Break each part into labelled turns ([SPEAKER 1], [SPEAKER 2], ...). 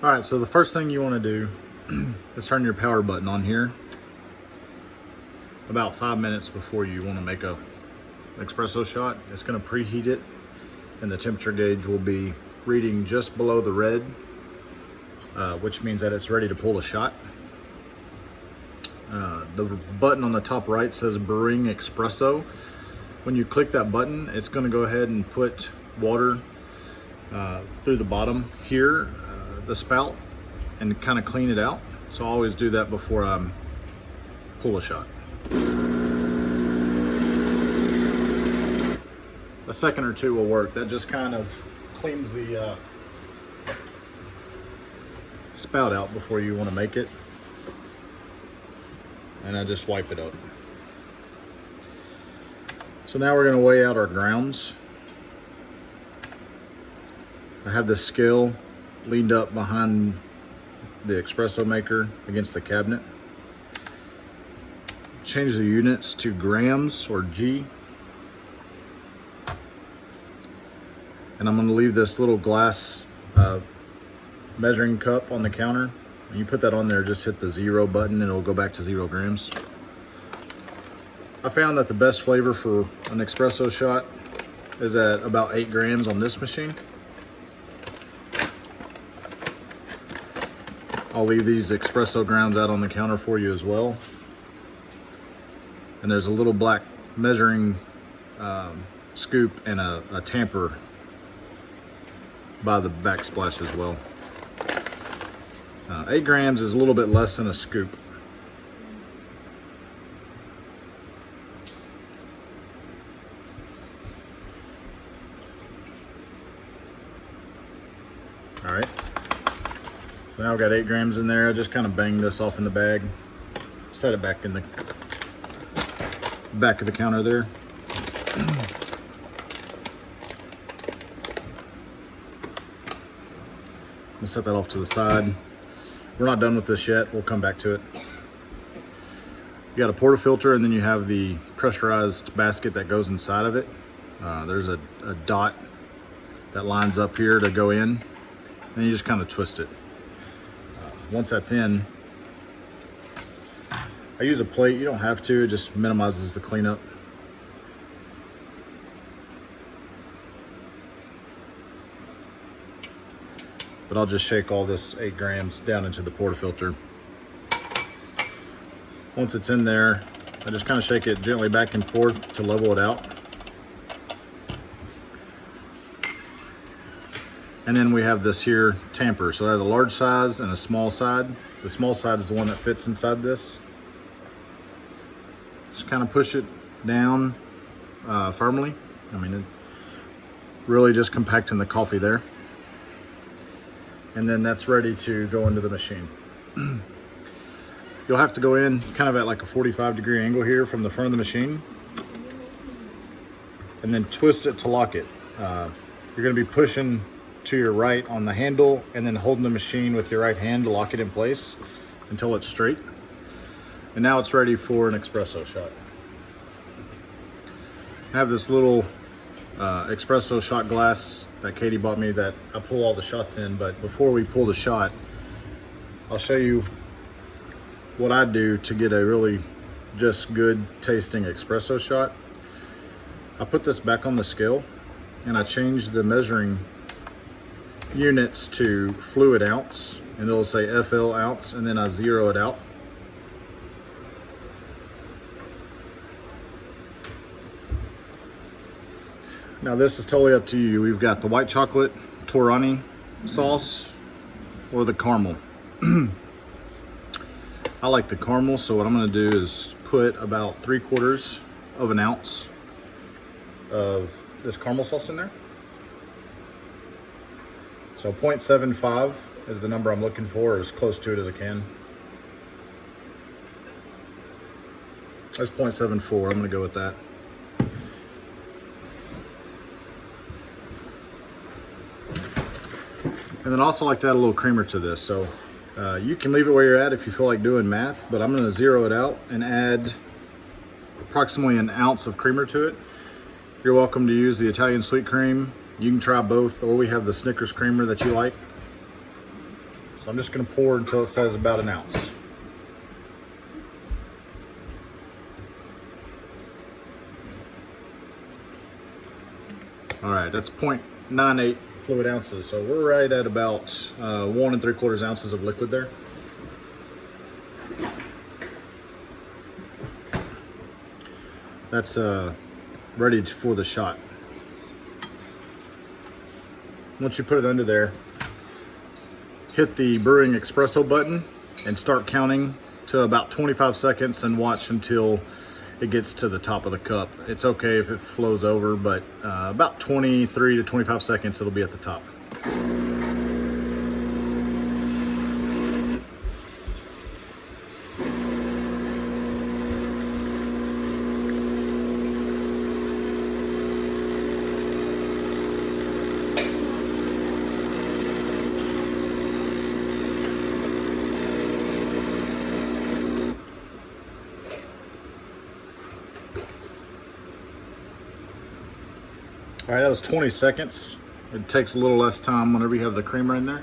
[SPEAKER 1] All right, so the first thing you want to do is turn your power button on here about 5 minutes before you want to make a espresso shot. It's going to preheat it, and the temperature gauge will be reading just below the red, which means that it's ready to pull a shot. The button on the top right says brewing espresso. When you click that button, it's going to go ahead and put water through the bottom here, the spout, and kind of clean it out. So I always do that before I pull a shot. A second or two will work. That just kind of cleans the spout out before you want to make it. And I just wipe it up. So now we're going to weigh out our grounds. I have this scale leaned up behind the espresso maker against the cabinet. Change the units to grams or G. And I'm going to leave this little glass measuring cup on the counter. When you put that on there, just hit the 0 button and it'll go back to 0 grams. I found that the best flavor for an espresso shot is at about 8 grams on this machine. I'll leave these espresso grounds out on the counter for you as well. And there's a little black measuring scoop and a tamper by the backsplash as well. 8 grams is a little bit less than a scoop. All right, so now I've got 8 grams in there. I just kind of bang this off in the bag, set it back in the back of the counter there. We'll set that off to the side. We're not done with this yet. We'll come back to it. You got a portafilter, and then you have the pressurized basket that goes inside of it. There's a dot that lines up here to go in, and you just kind of twist it. Once that's in, I use a plate. You don't have to. It just minimizes the cleanup. But I'll just shake all this 8 grams down into the portafilter. Once it's in there, I just kind of shake it gently back and forth to level it out. And then we have this here tamper. So it has a large size and a small side. The small side is the one that fits inside this. Just kind of push it down firmly. I mean, it really just compacting the coffee there. And then that's ready to go into the machine. You'll have to go in kind of at like a 45-degree angle here from the front of the machine, and then twist it to lock it. You're going to be pushing to your right on the handle and then holding the machine with your right hand to lock it in place until it's straight. And now it's ready for an espresso shot. I have this little espresso shot glass that Katie bought me that I pull all the shots in, but before we pull the shot, I'll show you what I do to get a really just good tasting espresso shot. I put this back on the scale and I change the measuring units to fluid ounce, and it'll say FL ounce, and then I 0 it out. Now this is totally up to you. We've got the white chocolate Torani sauce or the caramel. I like the caramel, so what I'm gonna do is put about 3/4 of an ounce of this caramel sauce in there. So 0.75 is the number I'm looking for, as close to it as I can. That's 0.74, I'm gonna go with that. And then I also like to add a little creamer to this. So you can leave it where you're at if you feel like doing math, but I'm gonna 0 it out and add approximately an ounce of creamer to it. You're welcome to use the Italian sweet cream. You can try both, or we have the Snickers creamer that you like. I'm just gonna pour until it says about an ounce. All right, that's 0.98 fluid ounces. So we're right at about 1 3/4 ounces of liquid there. That's ready for the shot. Once you put it under there, hit the brewing espresso button and start counting to about 25 seconds and watch until it gets to the top of the cup. It's okay if it flows over, but about 23 to 25 seconds it'll be at the top. All right, that was 20 seconds. It takes a little less time whenever you have the creamer in there.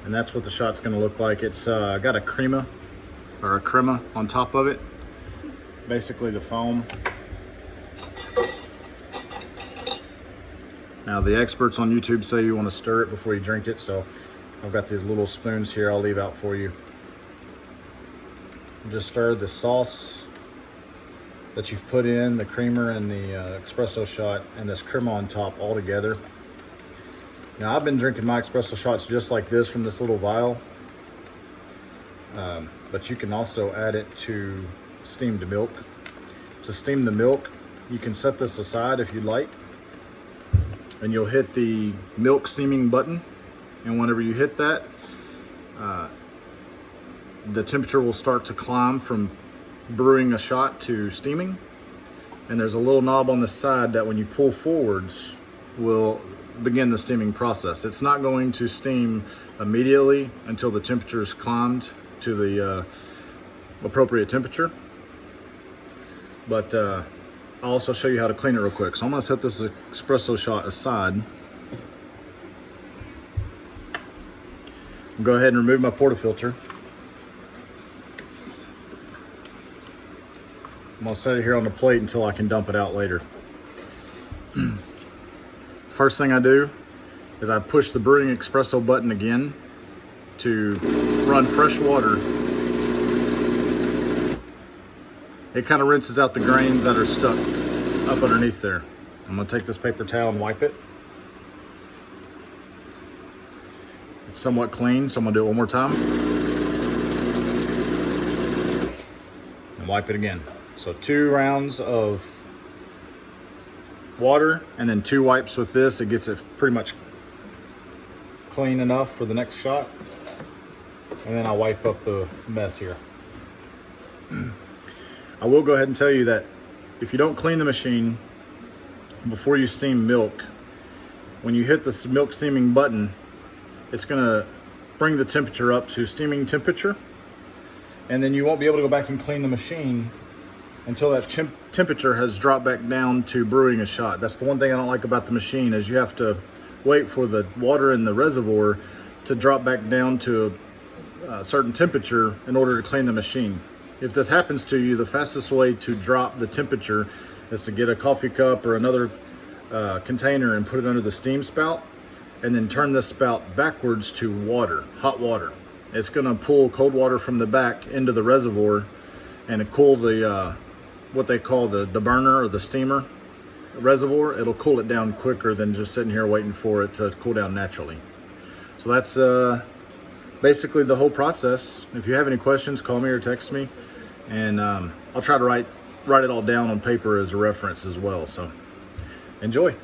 [SPEAKER 1] And that's what the shot's gonna look like. It's got a crema on top of it. Basically the foam. Now the experts on YouTube say you wanna stir it before you drink it, so I've got these little spoons here I'll leave out for you. Just stir the sauce that you've put in, the creamer and the espresso shot, and this crema on top all together. Now I've been drinking my espresso shots just like this from this little vial, but you can also add it to steamed milk. To steam the milk, you can set this aside if you'd like, and you'll hit the milk steaming button. And whenever you hit that, the temperature will start to climb from brewing a shot to steaming. And there's a little knob on the side that when you pull forwards will begin the steaming process. It's not going to steam immediately until the temperature is climbed to the appropriate temperature. But I'll also show you how to clean it real quick. So I'm gonna set this espresso shot aside. Go ahead and remove my portafilter. I'm gonna set it here on the plate until I can dump it out later. First thing I do is I push the brewing espresso button again to run fresh water. It kind of rinses out the grains that are stuck up underneath there. I'm gonna take this paper towel and wipe it. It's somewhat clean, so I'm gonna do it one more time. And wipe it again. So 2 rounds of water and then 2 wipes with this. It gets it pretty much clean enough for the next shot. And then I'll wipe up the mess here. I will go ahead and tell you that if you don't clean the machine before you steam milk, when you hit this milk steaming button, it's gonna bring the temperature up to steaming temperature, and then you won't be able to go back and clean the machine until that temperature has dropped back down to brewing a shot. That's the one thing I don't like about the machine, is you have to wait for the water in the reservoir to drop back down to a certain temperature in order to clean the machine. If this happens to you, the fastest way to drop the temperature is to get a coffee cup or another container and put it under the steam spout, and then turn this spout backwards to water, hot water. It's gonna pull cold water from the back into the reservoir and cool the, what they call the burner or the steamer reservoir. It'll cool it down quicker than just sitting here waiting for it to cool down naturally. So that's basically the whole process. If you have any questions, call me or text me, and I'll try to write it all down on paper as a reference as well. So enjoy.